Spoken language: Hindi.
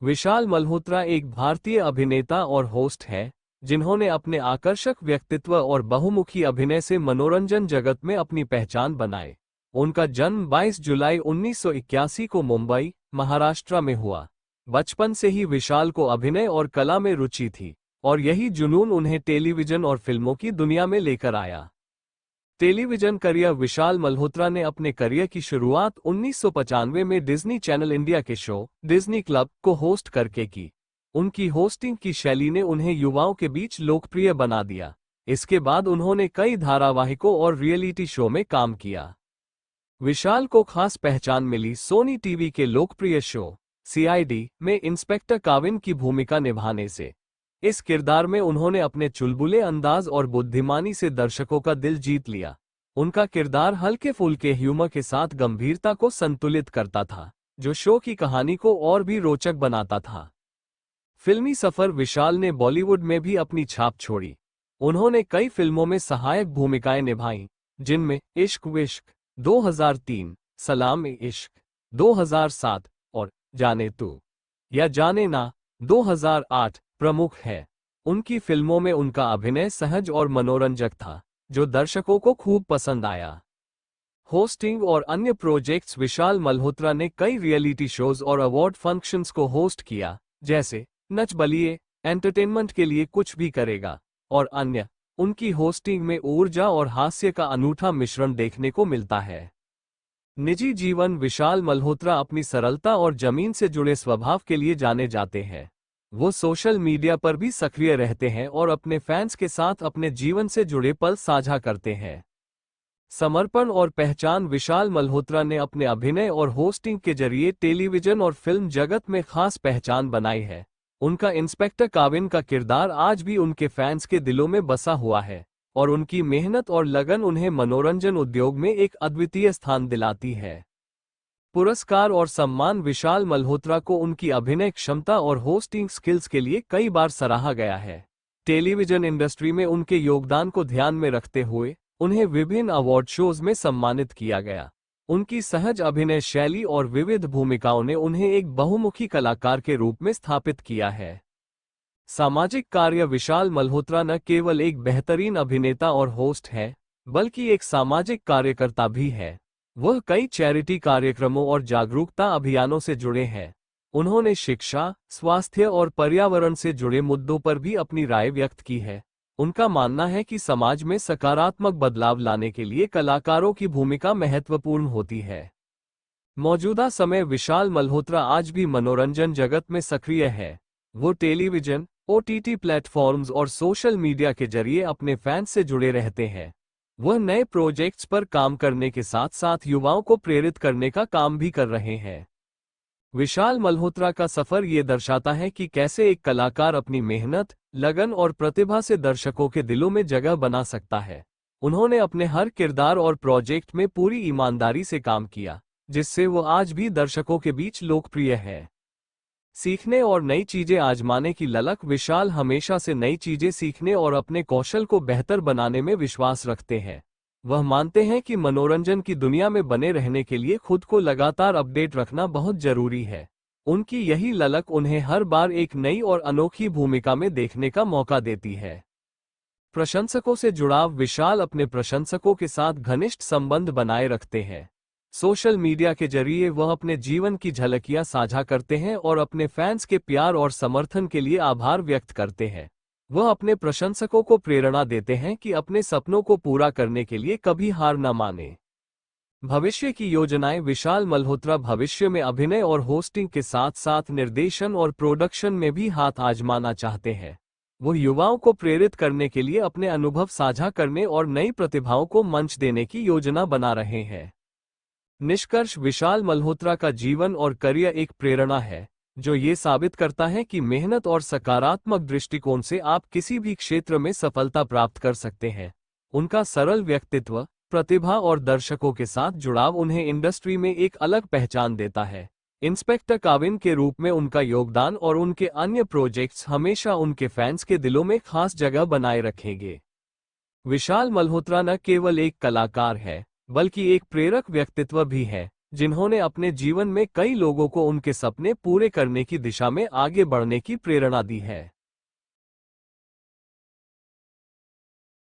विशाल मल्होत्रा एक भारतीय अभिनेता और होस्ट हैं, जिन्होंने अपने आकर्षक व्यक्तित्व और बहुमुखी अभिनय से मनोरंजन जगत में अपनी पहचान बनाई। उनका जन्म 22 जुलाई 1981 को मुंबई, महाराष्ट्र में हुआ। बचपन से ही विशाल को अभिनय और कला में रुचि थी, और यही जुनून उन्हें टेलीविजन और फिल्मों की दुनिया में लेकर आया। टेलीविजन करियर विशाल मल्होत्रा ने अपने करियर की शुरुआत 1995 में डिज्नी चैनल इंडिया के शो डिज्नी क्लब को होस्ट करके की। उनकी होस्टिंग की शैली ने उन्हें युवाओं के बीच लोकप्रिय बना दिया। इसके बाद उन्होंने कई धारावाहिकों और रियलिटी शो में काम किया। विशाल को खास पहचान मिली सोनी टीवी के लोकप्रिय शो सीआईडी में इंस्पेक्टर काविन की भूमिका निभाने से। इस किरदार में उन्होंने अपने चुलबुले अंदाज और बुद्धिमानी से दर्शकों का दिल जीत लिया। उनका किरदार हल्के फुल्के ह्यूमर के साथ गंभीरता को संतुलित करता था, जो शो की कहानी को और भी रोचक बनाता था। फिल्मी सफर विशाल ने बॉलीवुड में भी अपनी छाप छोड़ी। उन्होंने कई फिल्मों में सहायक भूमिकाएं निभाईं, जिनमें इश्क विश्क 2003, सलाम ए इश्क 2007 और जाने तू या जाने ना 2008 प्रमुख है। उनकी फिल्मों में उनका अभिनय सहज और मनोरंजक था, जो दर्शकों को खूब पसंद आया। होस्टिंग और अन्य प्रोजेक्ट्स विशाल मल्होत्रा ने कई रियलिटी शोज और अवार्ड फंक्शंस को होस्ट किया, जैसे नच बलिए, एंटरटेनमेंट के लिए कुछ भी करेगा और अन्य। उनकी होस्टिंग में ऊर्जा और हास्य का अनूठा मिश्रण देखने को मिलता है। निजी जीवन विशाल मल्होत्रा अपनी सरलता और जमीन से जुड़े स्वभाव के लिए जाने जाते हैं। वो सोशल मीडिया पर भी सक्रिय रहते हैं और अपने फैंस के साथ अपने जीवन से जुड़े पल साझा करते हैं। समर्पण और पहचान विशाल मल्होत्रा ने अपने अभिनय और होस्टिंग के जरिए टेलीविजन और फिल्म जगत में खास पहचान बनाई है। उनका इंस्पेक्टर काविन का किरदार आज भी उनके फैंस के दिलों में बसा हुआ है, और उनकी मेहनत और लगन उन्हें मनोरंजन उद्योग में एक अद्वितीय स्थान दिलाती है। पुरस्कार और सम्मान विशाल मल्होत्रा को उनकी अभिनय क्षमता और होस्टिंग स्किल्स के लिए कई बार सराहा गया है। टेलीविजन इंडस्ट्री में उनके योगदान को ध्यान में रखते हुए उन्हें विभिन्न अवार्ड शोज में सम्मानित किया गया। उनकी सहज अभिनय शैली और विविध भूमिकाओं ने उन्हें एक बहुमुखी कलाकार के रूप में स्थापित किया है। सामाजिक कार्य विशाल मल्होत्रा न केवल एक बेहतरीन अभिनेता और होस्ट है, बल्कि एक सामाजिक कार्यकर्ता भी है। वह कई चैरिटी कार्यक्रमों और जागरूकता अभियानों से जुड़े हैं। उन्होंने शिक्षा, स्वास्थ्य और पर्यावरण से जुड़े मुद्दों पर भी अपनी राय व्यक्त की है। उनका मानना है कि समाज में सकारात्मक बदलाव लाने के लिए कलाकारों की भूमिका महत्वपूर्ण होती है। मौजूदा समय विशाल मल्होत्रा आज भी मनोरंजन जगत में सक्रिय है। वो टेलीविजन, ओटीटी प्लेटफॉर्म्स और सोशल मीडिया के जरिए अपने फैंस से जुड़े रहते हैं। वह नए प्रोजेक्ट्स पर काम करने के साथ साथ युवाओं को प्रेरित करने का काम भी कर रहे हैं। विशाल मल्होत्रा का सफर ये दर्शाता है कि कैसे एक कलाकार अपनी मेहनत, लगन और प्रतिभा से दर्शकों के दिलों में जगह बना सकता है। उन्होंने अपने हर किरदार और प्रोजेक्ट में पूरी ईमानदारी से काम किया, जिससे वो आज भी दर्शकों के बीच लोकप्रिय है। सीखने और नई चीजें आजमाने की ललक विशाल हमेशा से नई चीजें सीखने और अपने कौशल को बेहतर बनाने में विश्वास रखते हैं। वह मानते हैं कि मनोरंजन की दुनिया में बने रहने के लिए खुद को लगातार अपडेट रखना बहुत जरूरी है। उनकी यही ललक उन्हें हर बार एक नई और अनोखी भूमिका में देखने का मौका देती है। प्रशंसकों से जुड़ाव विशाल अपने प्रशंसकों के साथ घनिष्ठ संबंध बनाए रखते हैं। सोशल मीडिया के जरिए वह अपने जीवन की झलकियां साझा करते हैं और अपने फैंस के प्यार और समर्थन के लिए आभार व्यक्त करते हैं। वह अपने प्रशंसकों को प्रेरणा देते हैं कि अपने सपनों को पूरा करने के लिए कभी हार न माने। भविष्य की योजनाएं विशाल मल्होत्रा भविष्य में अभिनय और होस्टिंग के साथ साथ निर्देशन और प्रोडक्शन में भी हाथ आजमाना चाहते हैं। वो युवाओं को प्रेरित करने के लिए अपने अनुभव साझा करने और नई प्रतिभाओं को मंच देने की योजना बना रहे हैं। निष्कर्ष विशाल मल्होत्रा का जीवन और करियर एक प्रेरणा है, जो ये साबित करता है कि मेहनत और सकारात्मक दृष्टिकोण से आप किसी भी क्षेत्र में सफलता प्राप्त कर सकते हैं। उनका सरल व्यक्तित्व, प्रतिभा और दर्शकों के साथ जुड़ाव उन्हें इंडस्ट्री में एक अलग पहचान देता है। इंस्पेक्टर काविन के रूप में उनका योगदान और उनके अन्य प्रोजेक्ट्स हमेशा उनके फैंस के दिलों में खास जगह बनाए रखेंगे। विशाल मल्होत्रा न केवल एक कलाकार है, बल्कि एक प्रेरक व्यक्तित्व भी है, जिन्होंने अपने जीवन में कई लोगों को उनके सपने पूरे करने की दिशा में आगे बढ़ने की प्रेरणा दी है।